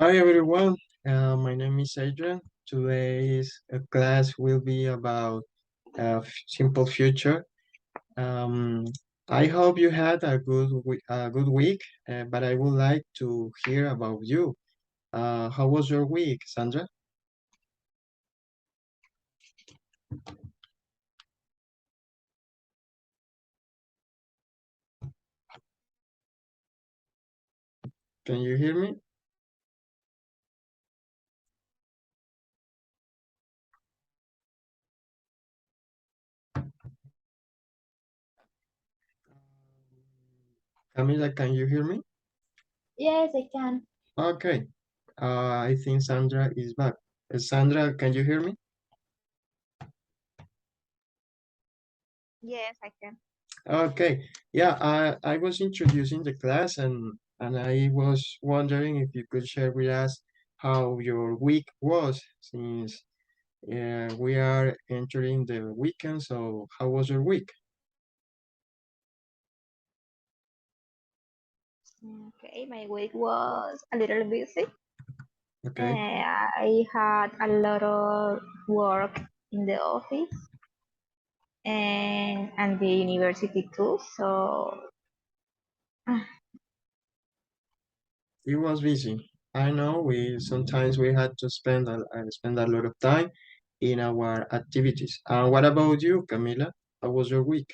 Hi everyone, my name is Adrian. Today's class will be about simple future. Um, I hope you had a good week, but I would like to hear about you. How was your week, Sandra? Can you hear me? Camila, can you hear me? Yes, I can. Okay, I think Sandra is back. Sandra, can you hear me? Yes, I can. Okay, yeah, I was introducing the class and I was wondering if you could share with us how your week was since we are entering the weekend. So how was your week? Okay, my week was a little busy. Okay, I had a lot of work in the office and the university too. So it was busy. I know we sometimes we had to spend a lot of time in our activities. What about you, Camila? How was your week?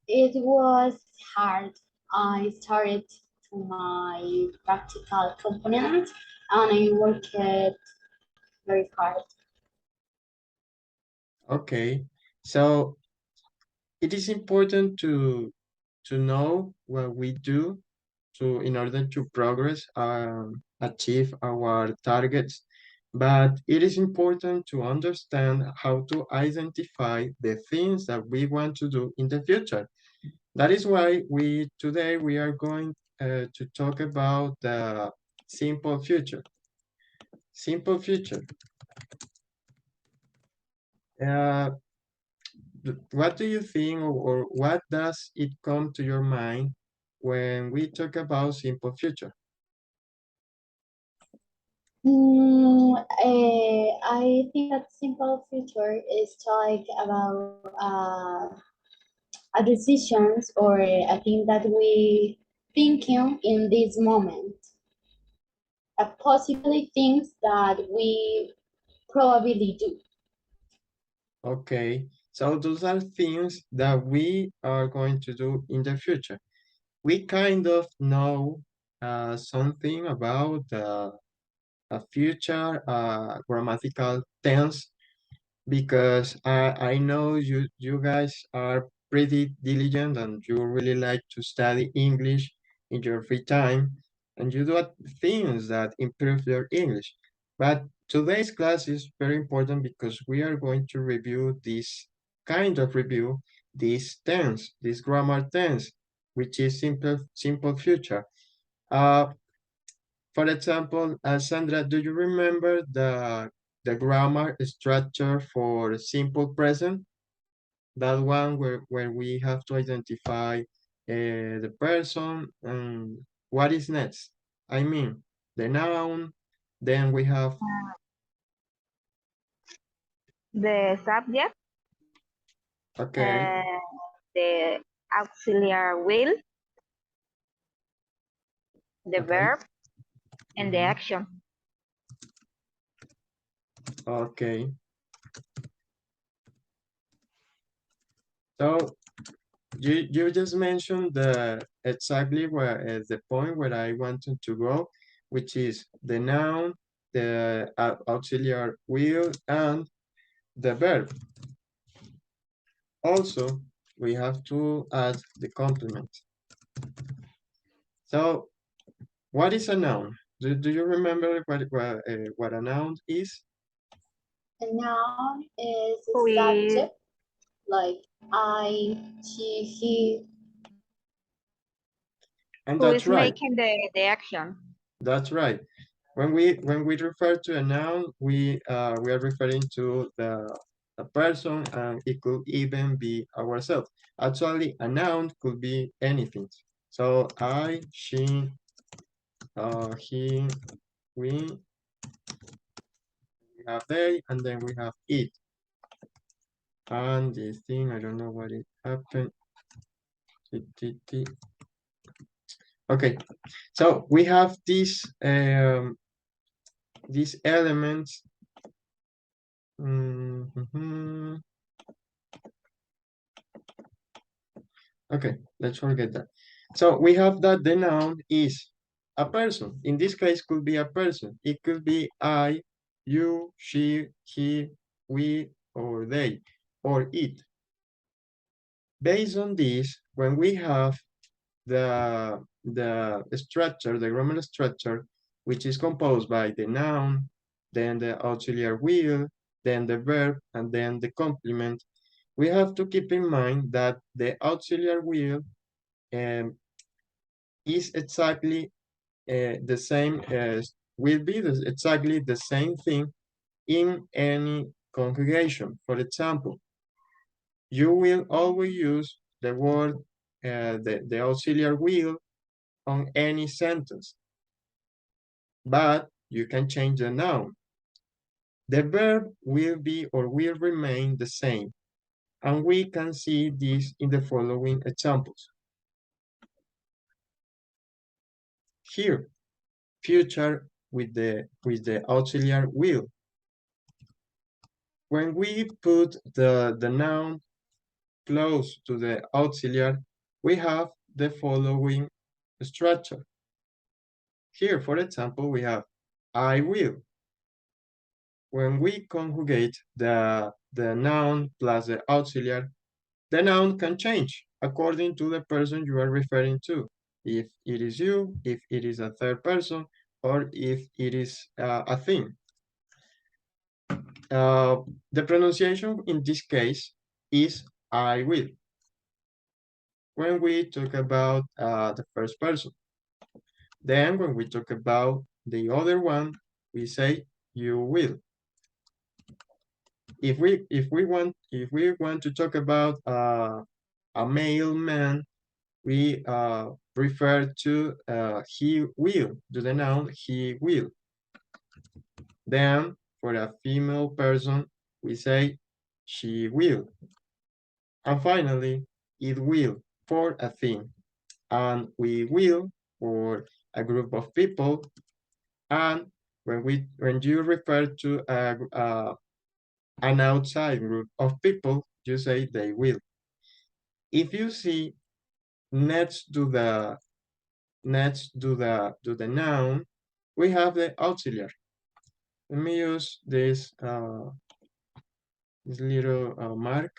it was hard. I started to my practical component and I worked very hard. Okay, so it is important to know what we do to in order to progress achieve our targets, but it is important to understand how to identify the things that we want to do in the future. That is why we today we are going to talk about the simple future. Simple future. uh, what do you think, or what does it come to your mind when we talk about simple future? I think that simple future is talk about a decisions or a thing that we thinking in this moment, possibly things that we probably do. Okay, so those are things that we are going to do in the future. We kind of know something about a future grammatical tense because I know you guys are pretty diligent and you really like to study English in your free time and you do things that improve your English. But today's class is very important because we are going to review this tense, this grammar tense, which is simple future. Uh, for example, Sandra, do you remember the grammar structure for simple present? That one where we have to identify the person and what is next. I mean, the noun, then we have, The subject, okay, uh, the auxiliary will, the okay, verb, and the mhm, action. okay. So you just mentioned the exactly where the point where I wanted to go, which is the noun, the auxiliary will, and the verb. Also, we have to add the complement. So, what is a noun? Do you remember what a noun is? A noun is a Who is subject like I, she, he. And who that's is right. making the action? That's right. When we refer to a noun, we are referring to the person, and it could even be ourselves. Actually, a noun could be anything. So I, she, he, we have they, and then we have it. And this thing, I don't know what it happened. Okay, so we have these elements. Okay, let's forget that. So we have that the noun is a person. In this case, could be a person. It could be I, you, she, he, we, or they, or it. Based on this, when we have the structure, the grammar structure, which is composed by the noun, then the auxiliary will, then the verb, and then the complement, we have to keep in mind that the auxiliary will is exactly the same as, will be exactly the same thing in any conjugation. For example, you will always use the word, the auxiliary will on any sentence, but you can change the noun. The verb will be or will remain the same, and we can see this in the following examples. Here, future with the auxiliary will. When we put the noun close to the auxiliary, we have the following structure. Here, for example, we have I will. When we conjugate the noun plus the auxiliary, the noun can change according to the person you are referring to. If it is you, if it is a third person, or if it is a thing. The pronunciation in this case is I will. When we talk about the first person. Then when we talk about the other one, we say you will. If we want to talk about a male man, we refer to he will, to the noun he will. Then for a female person, we say she will. And finally, it will for a thing. And we will for a group of people. And when you refer to an outside group of people, you say they will. If you see next to the noun, we have the auxiliary. Let me use this little mark.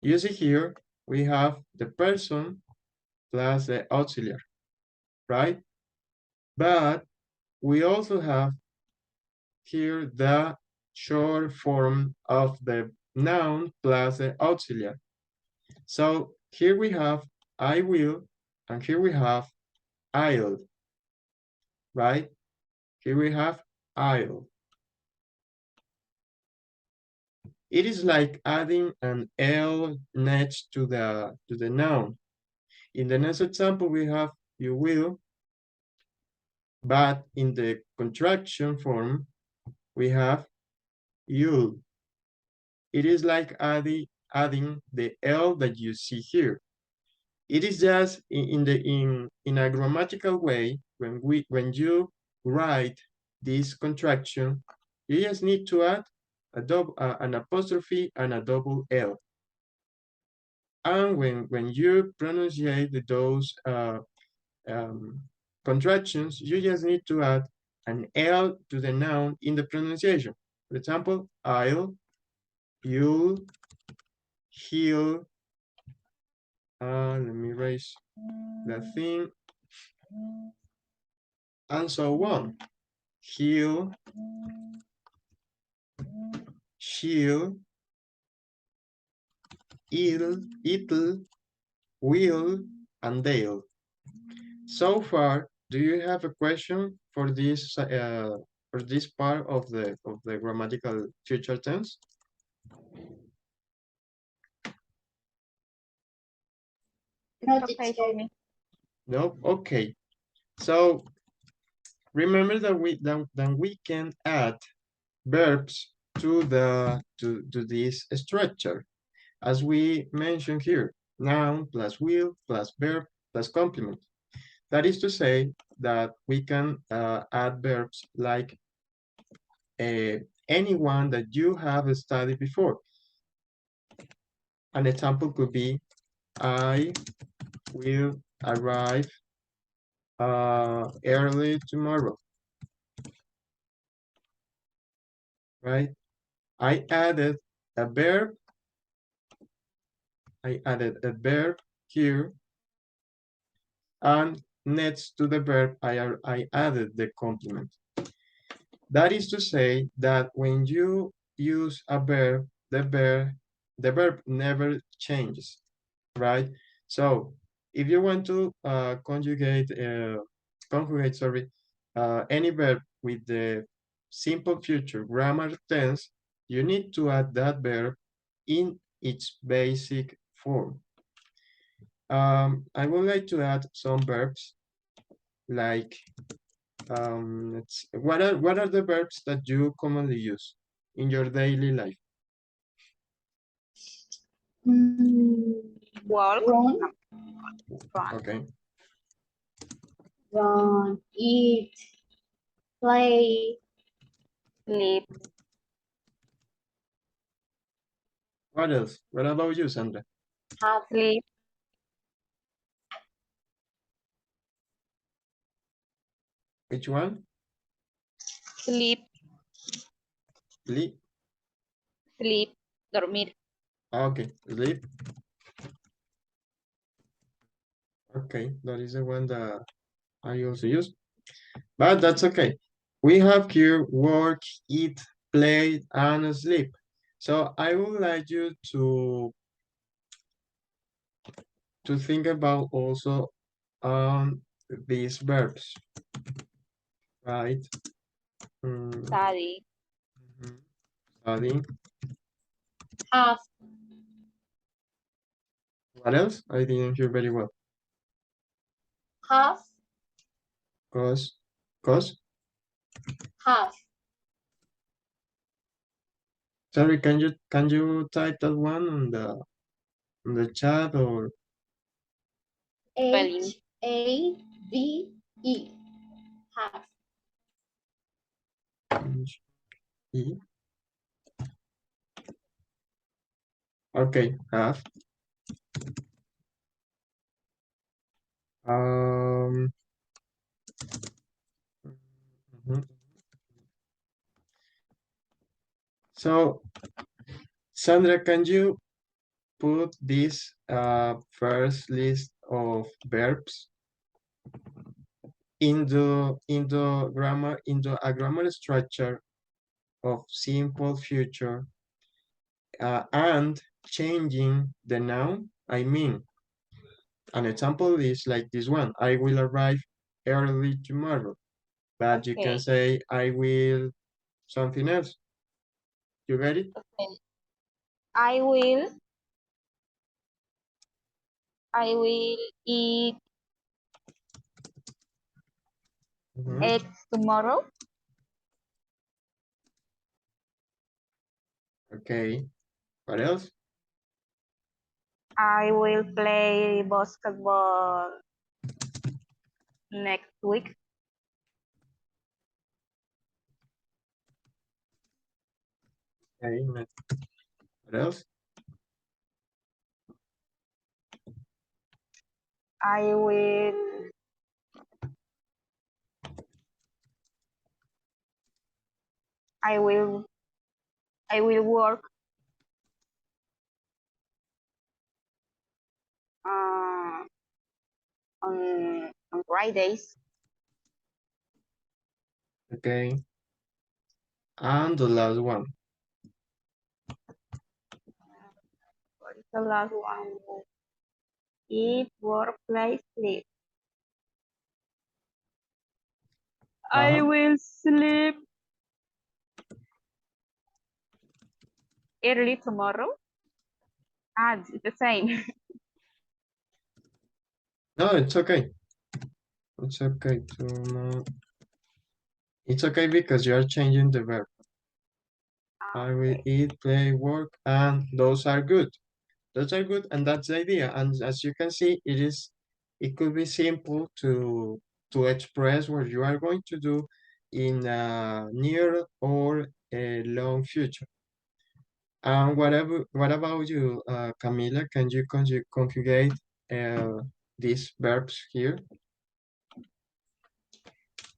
You see here we have the person plus the auxiliary, right? But we also have here the short form of the noun plus the auxiliary. So here we have I will, and here we have I'll, right? Here we have I'll. It is like adding an L next to the noun. In the next example, we have you will, but in the contraction form, we have you'll. It is like adding the L that you see here. It is just in a grammatical way, when you write this contraction, you just need to add an apostrophe and a double L. And when you pronunciate those contractions, you just need to add an L to the noun in the pronunciation. For example, I'll, you'll, he'll, let me erase the thing, and so on. He'll, she'll, it'll, will, and they'll. So far, do you have a question for this part of the grammatical future tense? No, Okay, teacher. Jimmy. No? Okay. So remember that we can add verbs to this structure, as we mentioned here, noun plus will plus verb plus complement. That is to say that we can add verbs like anyone that you have studied before. An example could be, I will arrive early tomorrow, right? I added a verb. I added a verb here, and next to the verb, I added the complement. That is to say that when you use a verb, the verb never changes, right? So if you want to conjugate, sorry, any verb with the simple future grammar tense, you need to add that verb in its basic form. I would like to add some verbs like, what are the verbs that you commonly use in your daily life? Walk, Run, run, Okay. run, eat, play, sleep, What else? What about you, Sandra? have, sleep, Which one? sleep, Sleep. sleep, dormir. Okay, sleep. Okay, that is the one that I also use, but that's okay. We have here work, eat, play, and sleep. So I would like you to think about also these verbs, right? Study, Study. have, What else? I didn't hear very well. have, Cause, cause. have. Sorry, can you type that one on the chat or? spelling, H-A-V-E. Have. E? Okay, have. Um. Mhm. So, Sandra, can you put this first list of verbs into a grammar structure of simple future and changing the noun? I mean, an example is like this one: I will arrive early tomorrow. But you can okay, say I will something else. You get it? okay. I will eat Mhm. eggs tomorrow. Okay. What else? I will play basketball next week. Okay. What else? I will I will I will work uh, on Fridays. Okay. And the last one. What is the last one? Eat, work, play, sleep. I Uh-huh. will sleep early tomorrow. Ah, it's the same. No, it's okay. It's okay to. It's okay because you are changing the verb. I will eat, play, work, and those are good. Those are good, and that's the idea. And as you can see, it could be simple to express what you are going to do in a near or a long future. And what about you, Camila? Can you conjugate these verbs here?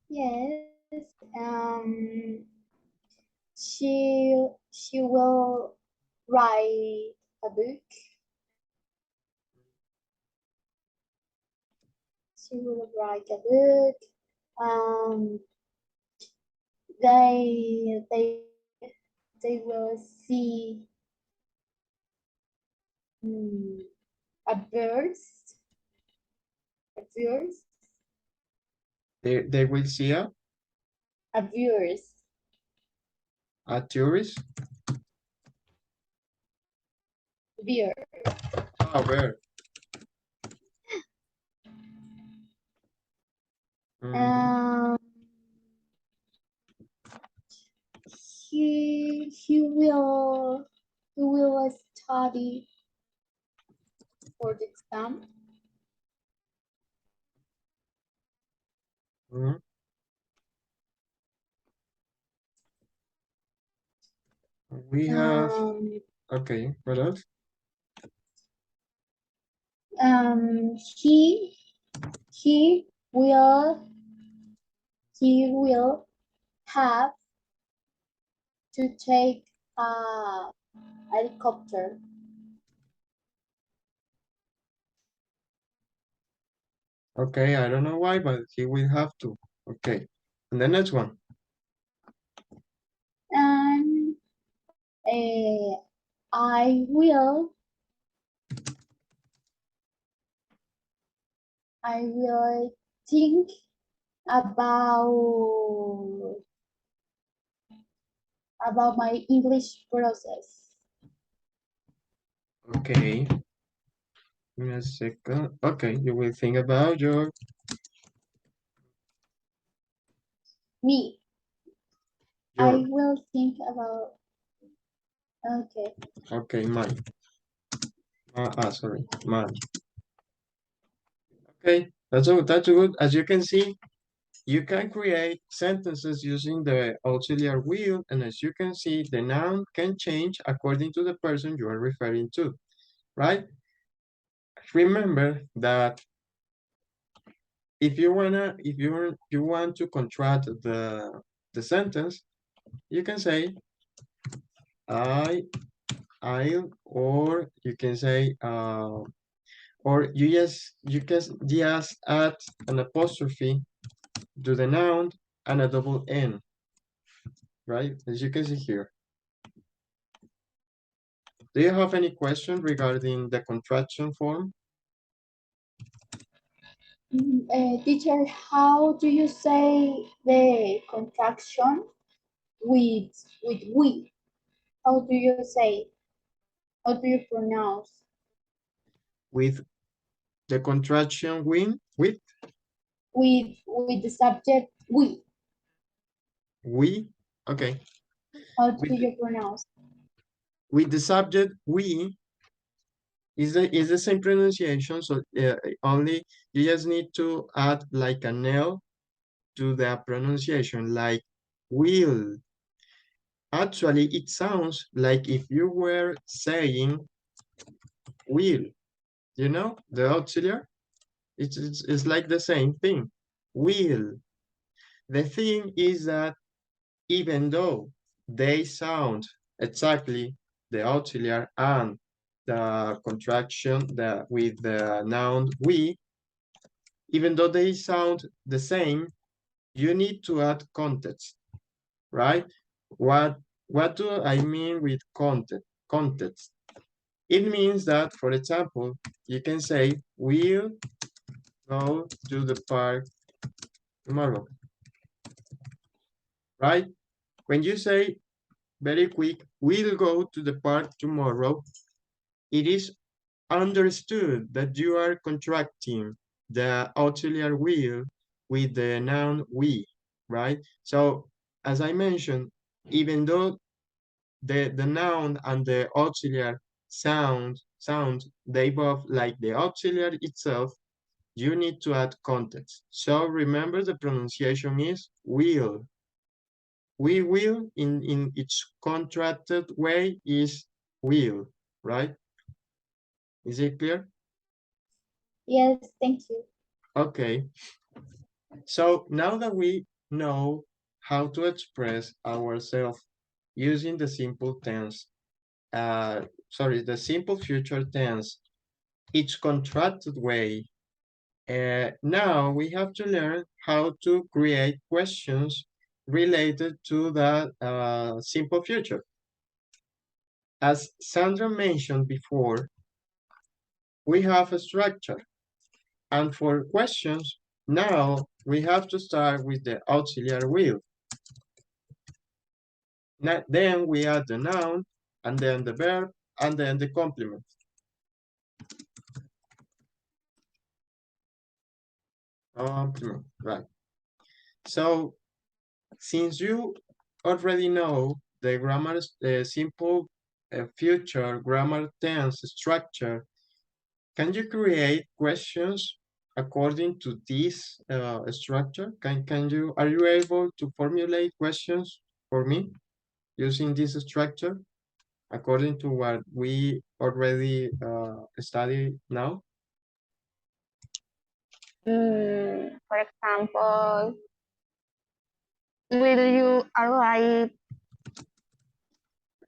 Yes. She will write a book. She will write a book. They they they will see a bird. A bird. They will see A bird. a tourist. Bird. Ah, where? Um, he will study for the exam. Mhm. We have, okay, what else? He will have to take a helicopter. Okay, I don't know why, but he will have to. Okay, and the next one. And I will think about my English process. Okay, give me a second. Okay, you will think about your. Me. Your. I will think about. Okay. Okay, mine. Sorry, mine. Okay, that's good. As you can see, you can create sentences using the auxiliary will, and as you can see, the noun can change according to the person you are referring to, right? Remember that if you want to contract the sentence, you can say I'll, or you can say or you can just add an apostrophe to the noun and a double N, right? As you can see here. Do you have any question regarding the contraction form? Teacher, how do you say the contraction with we? How do you say? How do you pronounce? With the contraction with With the subject we. we, okay. How do With you pronounce? with the subject we is the same pronunciation, so only you just need to add like an L to the pronunciation, like will. Actually, it sounds like if you were saying will, you know, the auxiliary. It's like the same thing. Will. The thing is that even though they sound exactly the auxiliary and the contraction with the noun we, even though they sound the same, you need to add context, right? What do I mean with context? It means that, for example, you can say, we'll go to the park tomorrow, right? When you say very quick, we'll go to the park tomorrow, it is understood that you are contracting the auxiliary will with the noun we, right? So as I mentioned, even though the noun and the auxiliary sound, they both like the auxiliary itself, you need to add context. So remember the pronunciation is will. We will in its contracted way is will, right? Is it clear? Yes, thank you. Okay. So now that we know how to express ourselves using the simple tense, the simple future tense, its contracted way, now we have to learn how to create questions related to the simple future. As Sandra mentioned before, we have a structure. And for questions, now we have to start with the auxiliary will. Then we add the noun, and then the verb, and then the complement. Complement, right. So since you already know the grammar, simple future grammar tense structure, can you create questions according to this structure? Are you able to formulate questions for me using this structure according to what we already studied now? For example, will you arrive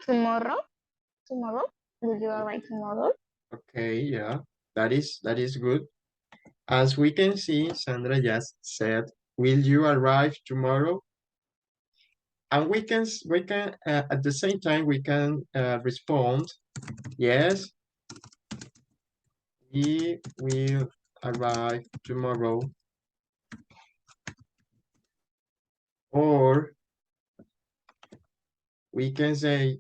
tomorrow? Tomorrow? Will you arrive tomorrow? Okay, yeah, that is good. As we can see, Sandra just said, will you arrive tomorrow? And we can at the same time, we can respond, yes, he will arrive tomorrow. Or we can say,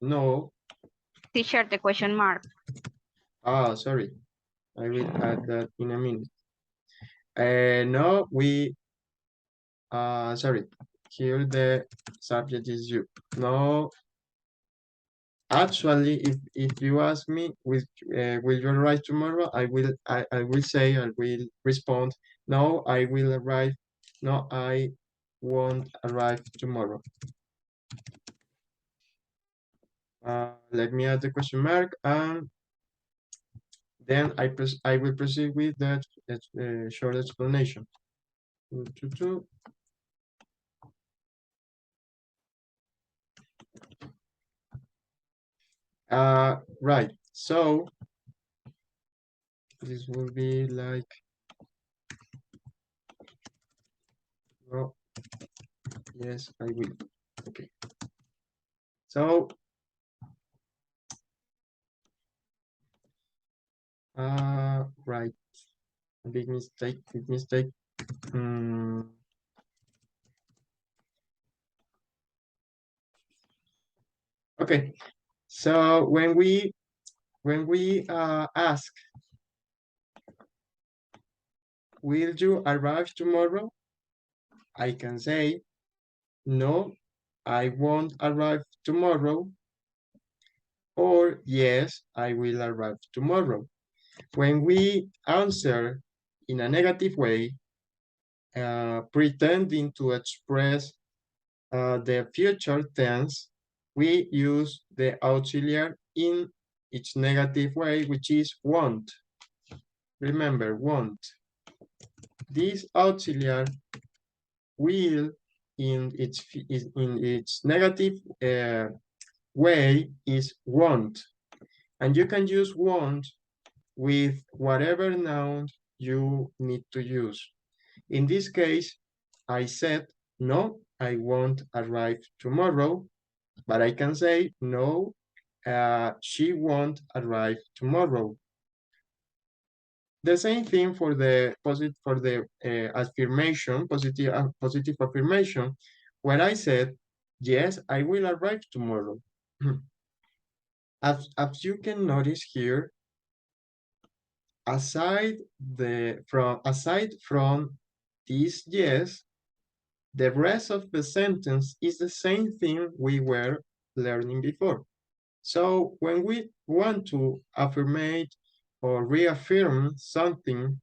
no. Teacher, the question mark. Ah, sorry. I will add that in a minute. No, sorry. Here the subject is you. No, actually, if you ask me, will you arrive tomorrow? I will say, I will respond, no, I will arrive. No, I won't arrive tomorrow. Let me add the question mark, and then I will proceed with that short explanation. Right. So this will be like, well, yes, I will. Okay. So right. Big mistake. Okay. So when we ask, will you arrive tomorrow? I can say, no, I won't arrive tomorrow. Or yes, I will arrive tomorrow. When we answer in a negative way, pretending to express the future tense, we use the auxiliary in its negative way, which is won't. Remember, won't. This auxiliary will in its negative way is won't. And you can use won't with whatever noun you need to use. In this case, I said, no, I won't arrive tomorrow, but I can say, no, she won't arrive tomorrow. The same thing for the affirmation, positive affirmation, where I said, yes, I will arrive tomorrow. As you can notice here, aside from this yes, the rest of the sentence is the same thing we were learning before. So when we want to affirmate or reaffirm something,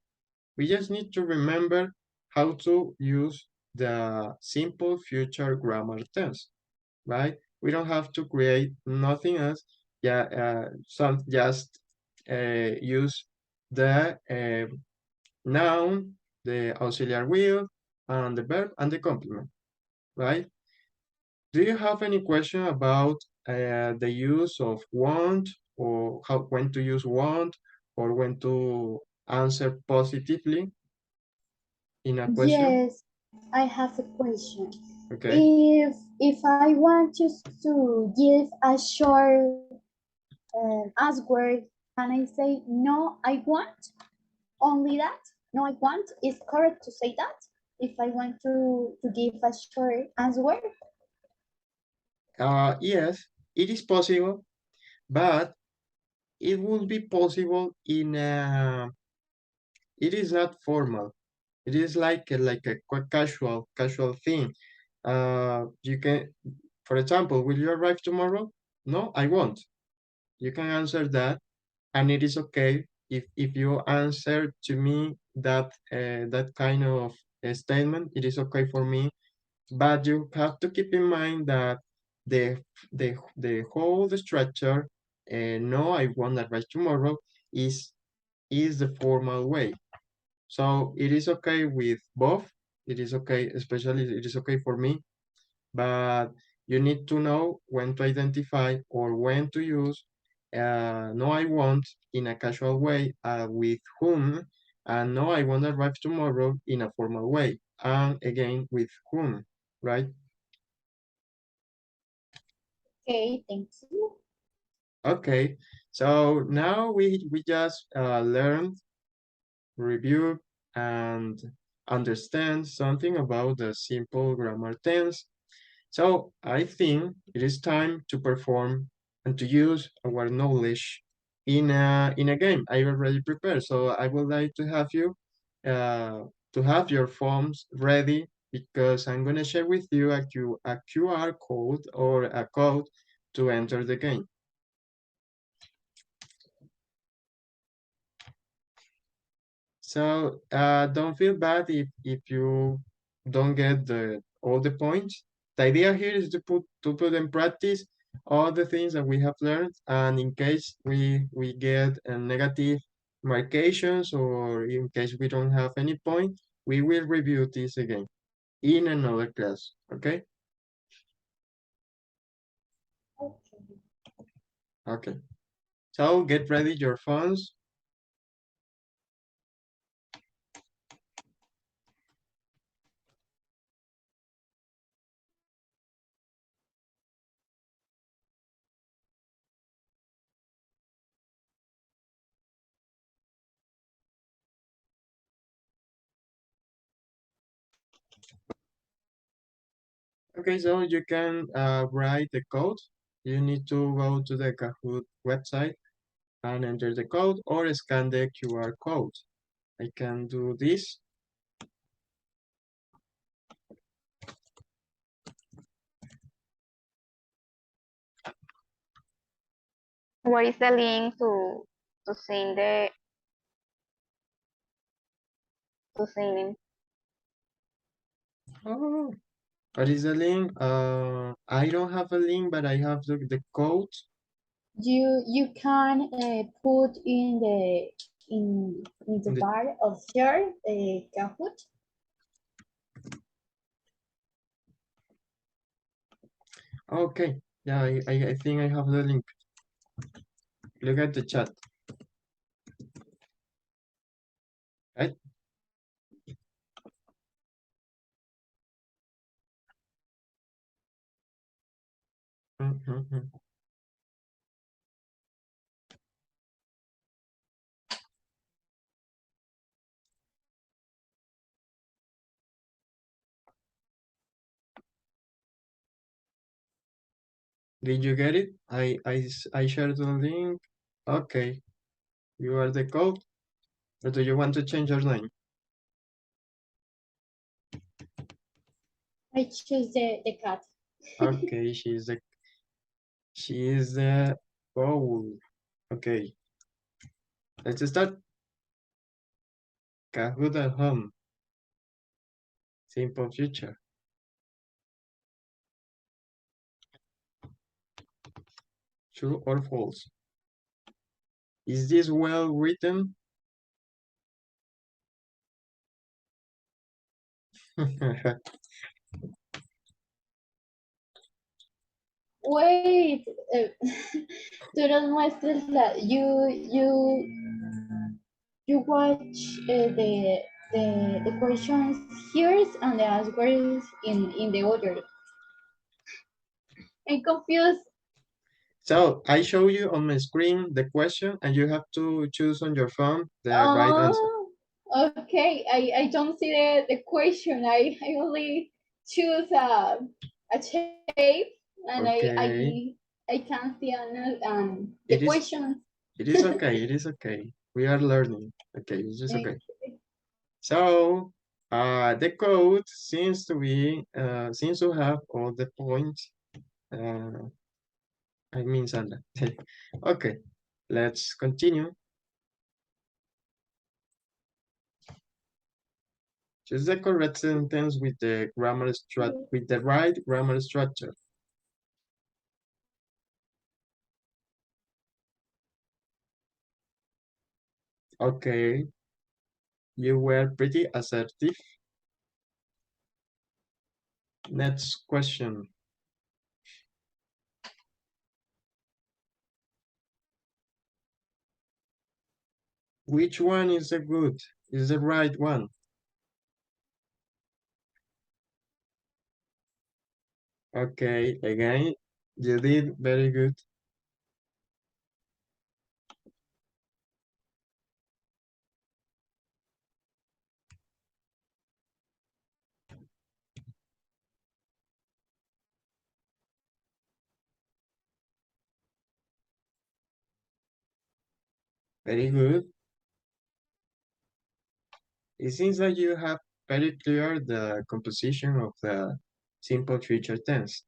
we just need to remember how to use the simple future grammar tense, right? We don't have to create nothing else. Yeah, just use the noun, the auxiliary will, and the verb and the complement, right? Do you have any question about the use of want, or how when to use want, or when to answer positively in a question? Yes, I have a question. Okay. If I want just to give a short answer, can I say no, I want only that? No, I want. Is correct to say that? If I want to give a short answer? Yes, it is possible, but it will be possible in a, it is not formal. It is like a casual thing. You can, for example, will you arrive tomorrow? No, I won't. You can answer that, and it is okay if you answer to me that that kind of statement. It is okay for me, but you have to keep in mind that the the whole structure, no, I won't arrive tomorrow, is the formal way. So it is okay with both. It is okay, especially it is okay for me, but you need to know when to identify or when to use no, I won't in a casual way with whom, and no, I won't arrive tomorrow in a formal way, and again with whom, right? Okay, thank you. Okay, so now we just learned, review, and understand something about the simple grammar tense. So I think it is time to perform and to use our knowledge in a game. I already prepared, so I would like to have your phones ready because I'm gonna share with you a QR code or a code to enter the game. So don't feel bad if you don't get the all the points. The idea here is to put in practice all the things that we have learned, and in case we get a negative markations or in case we don't have any point, we will review this again in another class. Okay? Okay. Okay. So get ready your phones. Okay, so you can write the code. You need to go to the Kahoot website and enter the code or scan the QR code. I can do this. Where is the link to send the to send him? Oh, what is the link? I don't have a link, but I have the code. You can put in the bar of here Kahoot. Okay, yeah, I think I have the link. Look at the chat, right? Mhm. Did you get it? I shared the link. Okay, you are the code. Or do you want to change your name? I choose the cat. Okay, she is the bowl. Okay, let's start. Kahoot at home. Simple future. True or false? Is this well written? Wait, tú nos muestras you watch the questions here and the answers in the order. I'm confused. So I show you on my screen the question and you have to choose on your phone the right answer. Okay. I don't see the question. I only choose a shape and Okay, I can't see the it is questions. it is okay, it is okay. We are learning. Okay, it's just Okay. okay. So the code seems to have all the points. Uh, I mean Sandra. Okay, let's continue. Choose the correct sentence with the with the right grammar structure. Okay, you were pretty assertive. Next question. Which one is the good? Is the right one? Okay, again, you did very good. Very good. It seems that you have very clear the composition of the simple future tense.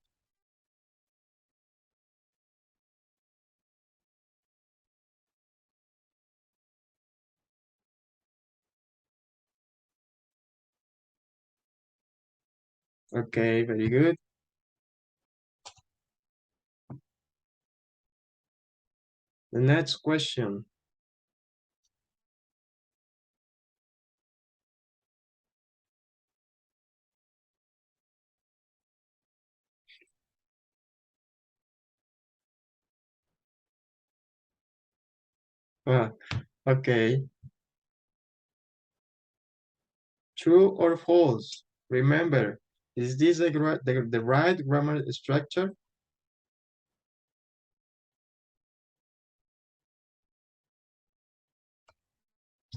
Okay, very good. The next question. Ah, okay. True or false? Remember, is this the right grammar structure?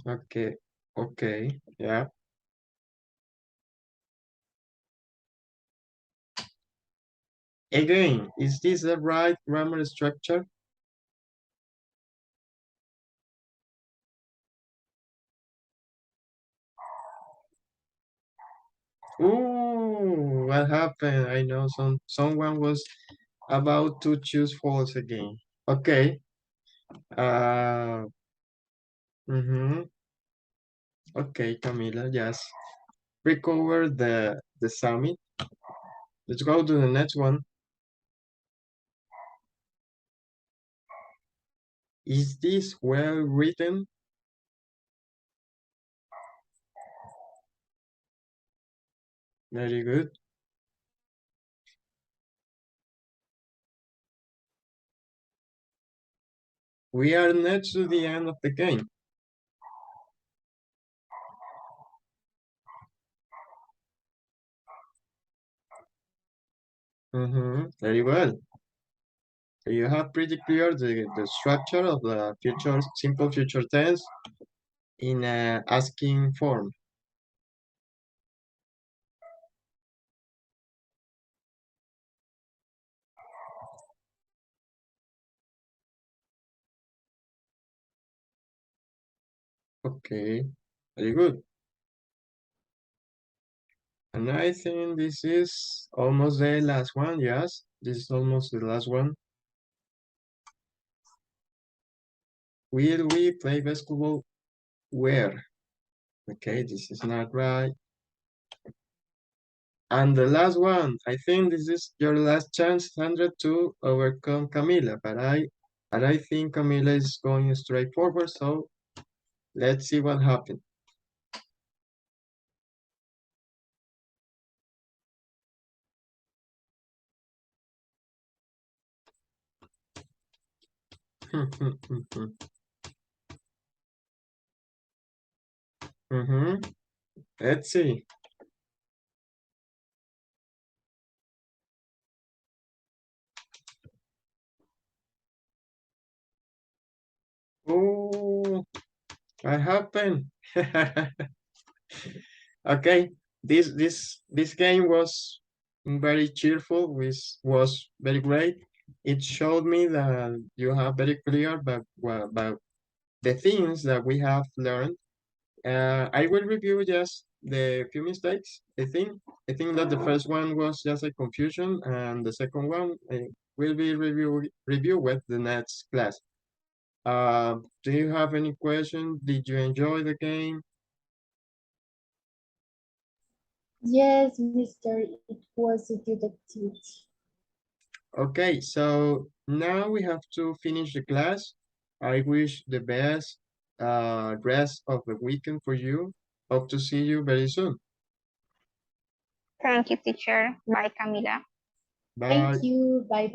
Okay, okay, yeah. Again, is this the right grammar structure? Ooh, what happened? I know someone was about to choose false again. Okay. Uh, mm-hmm. Okay, Camila, yes. Recover the summit. Let's go to the next one. Is this well written? Very good. We are next to the end of the game. Very well. So you have pretty clear the structure of the future simple future tense in asking form. Okay, very good. And I think this is almost the last one. Yes, this is almost the last one. Will we play basketball? Where? Okay, this is not right. And the last one, I think this is your last chance, Sandra, to overcome Camila. But I think Camila is going straight forward. So let's see what happens. Let's see. Oh, what happened? Okay, this game was very cheerful, which was very great. It showed me that you have very clear about the things that we have learned. I will review just the few mistakes. I think that the first one was just a confusion, and the second one will be review with the next class. Do you have any questions? Did you enjoy the game? Yes, Mr. It was a good activity. Okay, so now we have to finish the class. I wish the best rest of the weekend for you. Hope to see you very soon. Thank you, teacher. Bye, Camila. Bye. Thank you. Bye.